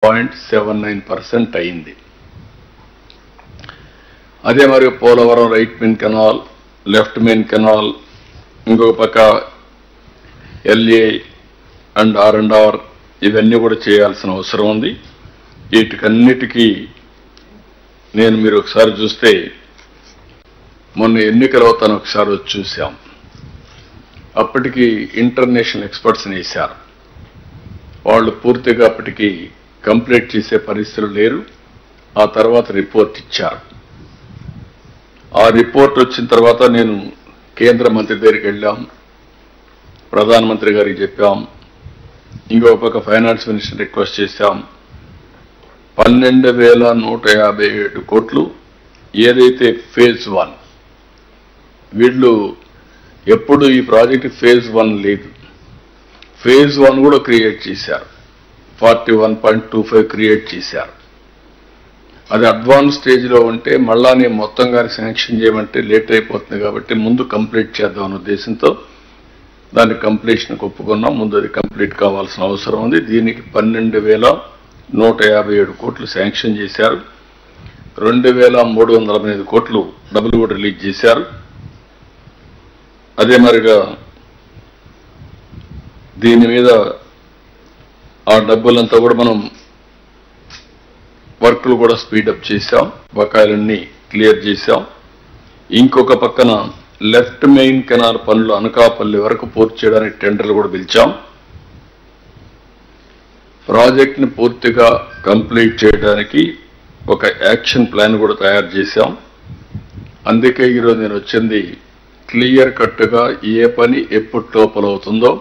0.79% అయింది. అదే మరి Polavaram right main canal, left main canal, ఇంకొక పక్క LA అండ్ R&R ఇవన్నీ కూడా చేయాల్సిన అవసరం ఉంది. వీటికన్నిటికీ మీరు ఒకసారి చూస్తే మొన్న ఎన్నికల అవుతాను ఒకసారి వచ్చి చూసాం. అప్పటికి ఇంటర్నేషనల్ ఎక్స్పర్ట్స్ని వేశారు. వాళ్ళు పూర్తిగా అప్పటికి కంప్లీట్ చేసే పరిస్థితులు లేరు. ఆ తర్వాత రిపోర్ట్ ఇచ్చారు. ఆ రిపోర్ట్ వచ్చిన తర్వాత నేను కేంద్ర మంత్రి దగ్గరికి వెళ్ళాం, ప్రధానమంత్రి గారికి చెప్పాం, ఇంకో పక్క ఫైనాన్స్ మినిస్టర్ రిక్వెస్ట్ చేశాం. 12,157 కోట్లు ఏదైతే ఫేజ్ 1, వీళ్ళు ఎప్పుడు ఈ ప్రాజెక్ట్ ఫేజ్ 1 లేదు, ఫేజ్ 1 కూడా క్రియేట్ చేశారు. 41.25 క్రియేట్ చేశారు. అది అడ్వాన్స్ స్టేజ్లో ఉంటే మళ్ళా నేను మొత్తంగానే శాంక్షన్ చేయమంటే లేట్ అయిపోతుంది కాబట్టి ముందు కంప్లీట్ చేద్దాం అనే ఉద్దేశంతో దాని కంప్లీషన్కి ఒప్పుకున్నాం. ముందు అది కంప్లీట్ కావాల్సిన అవసరం ఉంది. దీనికి 12,157 కోట్లు శాంక్షన్ చేశారు. 2,385 కోట్లు డబ్బులు కూడా రిలీజ్ చేశారు. అదే మరిగా దీని మీద ఆ డబ్బులంతా కూడా మనం వర్క్లు కూడా స్పీడప్ చేశాం, బకాయిలన్నీ క్లియర్ చేశాం. ఇంకొక పక్కన లెఫ్ట్ మెయిన్ కెనాల్ పనులు అనకాపల్లి వరకు పూర్తి చేయడానికి టెండర్లు కూడా పిలిచాం. ప్రాజెక్ట్ని పూర్తిగా కంప్లీట్ చేయడానికి ఒక యాక్షన్ ప్లాన్ కూడా తయారు చేశాం. అందుకే ఈరోజు నేను వచ్చింది క్లియర్ కట్గా ఏ పని ఎప్పుడు లోపల అవుతుందో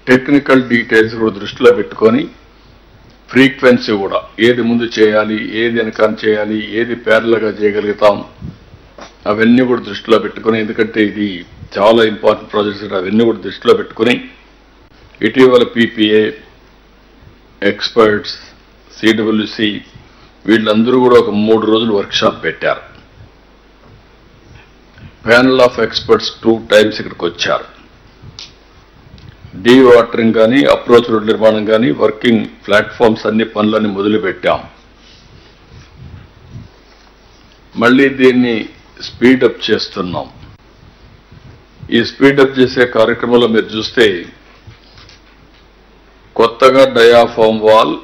టెక్నికల్ డీటెయిల్స్ కూడా దృష్టిలో పెట్టుకొని ఫ్రీక్వెన్సీ కూడా ఏది ముందు చేయాలి, ఏది వెనకాల చేయాలి, ఏది ప్యారల్గా చేయగలుగుతాం అవన్నీ కూడా దృష్టిలో పెట్టుకొని, ఎందుకంటే ఇది చాలా ఇంపార్టెంట్ ప్రాజెక్ట్స్, అవన్నీ కూడా దృష్టిలో పెట్టుకొని ఇటీవల PPA ఎక్స్పర్ట్స్, CWC వీళ్ళందరూ కూడా ఒక 3 రోజులు వర్క్షాప్ పెట్టారు. ప్యానల్ ఆఫ్ ఎక్స్పర్ట్స్ 2 times ఇక్కడికి వచ్చారు. డీ వాటరింగ్ కానీ, అప్రోచ్ రోడ్ నిర్మాణం కానీ, వర్కింగ్ ప్లాట్ఫామ్స్ అన్ని పనులన్నీ మొదలుపెట్టాం. మళ్ళీ దీన్ని స్పీడప్ చేస్తున్నాం. ఈ స్పీడప్ చేసే కార్యక్రమంలో మీరు చూస్తే కొత్తగా డయాఫామ్ వాల్,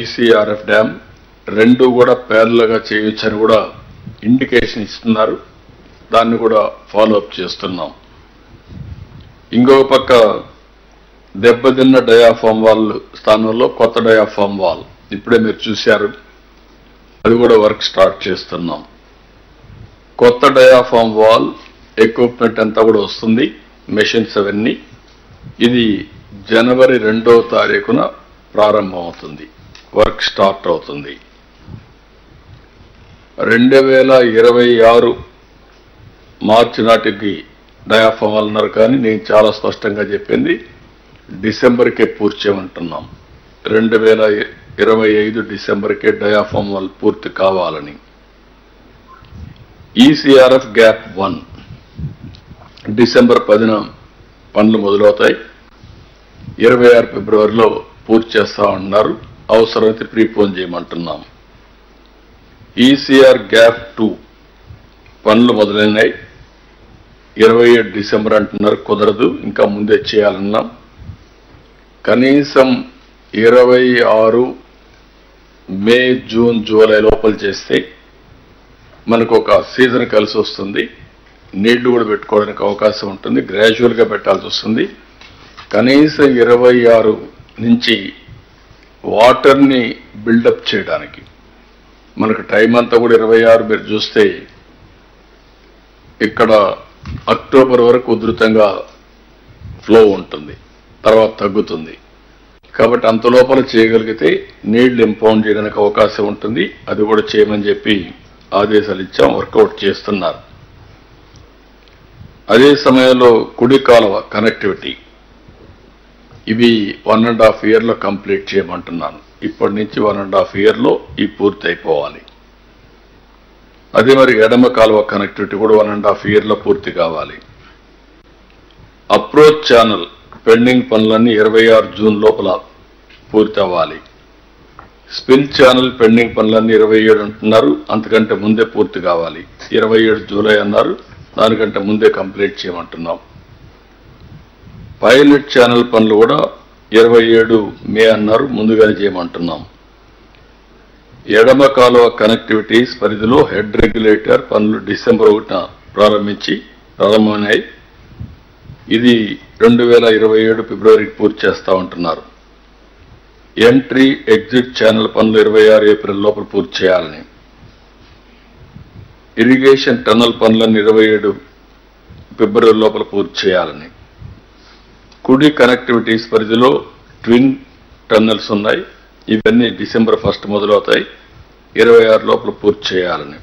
ECRF డ్యామ్ 2 కూడా ప్యారల్గా చేయొచ్చని కూడా ఇండికేషన్ ఇస్తున్నారు. దాన్ని కూడా ఫాలోఅప్ చేస్తున్నాం. ఇంకొక పక్క దెబ్బతిన్న డయాఫామ్ వాల్ స్థానంలో కొత్త డయాఫామ్ వాల్ ఇప్పుడే మీరు చూశారు, అది కూడా వర్క్ స్టార్ట్ చేస్తున్నాం. కొత్త డయాఫామ్ వాల్ ఎక్విప్మెంట్ అంతా కూడా వస్తుంది, మెషిన్స్ అవన్నీ. ఇది జనవరి 2వ తారీఖున ప్రారంభం అవుతుంది, వర్క్ స్టార్ట్ అవుతుంది. 2026 మార్చి నాటికి డయాఫామ్ వాల్ అన్నారు, కానీ నేను చాలా స్పష్టంగా చెప్పింది డిసెంబర్కే పూర్తి చేయమంటున్నాం. 2025 డిసెంబర్కే డయాఫామ్ వాల్ పూర్తి కావాలని. ECRF గ్యాప్ 1 డిసెంబర్ 10న పనులు మొదలవుతాయి. 26 ఫిబ్రవరిలో పూర్తి చేస్తామన్నారు. అవసరమైతే ప్రీపోన్ చేయమంటున్నాం. ECR గ్యాప్ 2 పనులు మొదలైనాయి. 27 డిసెంబర్ అంటున్నారు, కుదరదు, ఇంకా ముందే చేయాలన్నాం. కనీసం 26 మే, జూన్, జూలై లోపల చేస్తే మనకు ఒక సీజన్ కలిసి వస్తుంది. నీళ్లు కూడా పెట్టుకోవడానికి అవకాశం ఉంటుంది. గ్రాడ్యువల్గా పెట్టాల్సి వస్తుంది. కనీసం 26 నుంచి వాటర్ని బిల్డప్ చేయడానికి మనకు టైం అంతా కూడా 26. మీరు చూస్తే ఇక్కడ అక్టోబర్ వరకు ఉధృతంగా ఫ్లో ఉంటుంది, తర్వాత తగ్గుతుంది. కాబట్టి అంత లోపల చేయగలిగితే నీళ్లు ఇంపౌండ్ చేయడానికి అవకాశం ఉంటుంది. అది కూడా చేయమని చెప్పి ఆదేశాలు ఇచ్చాం. వర్కౌట్ చేస్తున్నారు. అదే సమయంలో కుడి కాలువ కనెక్టివిటీ ఇవి 1.5 yearలో కంప్లీట్ చేయమంటున్నాను. ఇప్పటి నుంచి 1.5 yearలో ఈ పూర్తి అయిపోవాలి. అదే మరి ఎడమ కాలువ కనెక్టివిటీ కూడా 1.5 yearలో పూర్తి కావాలి. అప్రోచ్ ఛానల్ పెండింగ్ పనులన్నీ 26 జూన్ లోపల పూర్తి అవ్వాలి. స్పిల్ ఛానల్ పెండింగ్ పనులన్నీ 27 అంటున్నారు, అంతకంటే ముందే పూర్తి కావాలి. 27 జూలై అన్నారు, దానికంటే ముందే కంప్లీట్ చేయమంటున్నాం. పైలట్ ఛానల్ పనులు కూడా 27 మే అన్నారు, ముందుగానే చేయమంటున్నాం. ఎడమ కాలువ కనెక్టివిటీస్ పరిధిలో హెడ్ రెగ్యులేటర్ పనులు డిసెంబర్ 1న ప్రారంభమైనాయి. ఇది 2027 ఫిబ్రవరికి పూర్తి చేస్తా ఉంటున్నారు. ఎంట్రీ ఎగ్జిట్ ఛానల్ పనులు 26 ఏప్రిల్ లోపల పూర్తి చేయాలని. ఇరిగేషన్ టన్నల్ పనులను 27 ఫిబ్రవరి లోపల పూర్తి చేయాలని. కుడి కనెక్టివిటీస్ పరిధిలో ట్విన్ టన్నల్స్ ఉన్నాయి, ఇవన్నీ డిసెంబర్ 1 మొదలవుతాయి, 26 లోపల పూర్తి చేయాలని.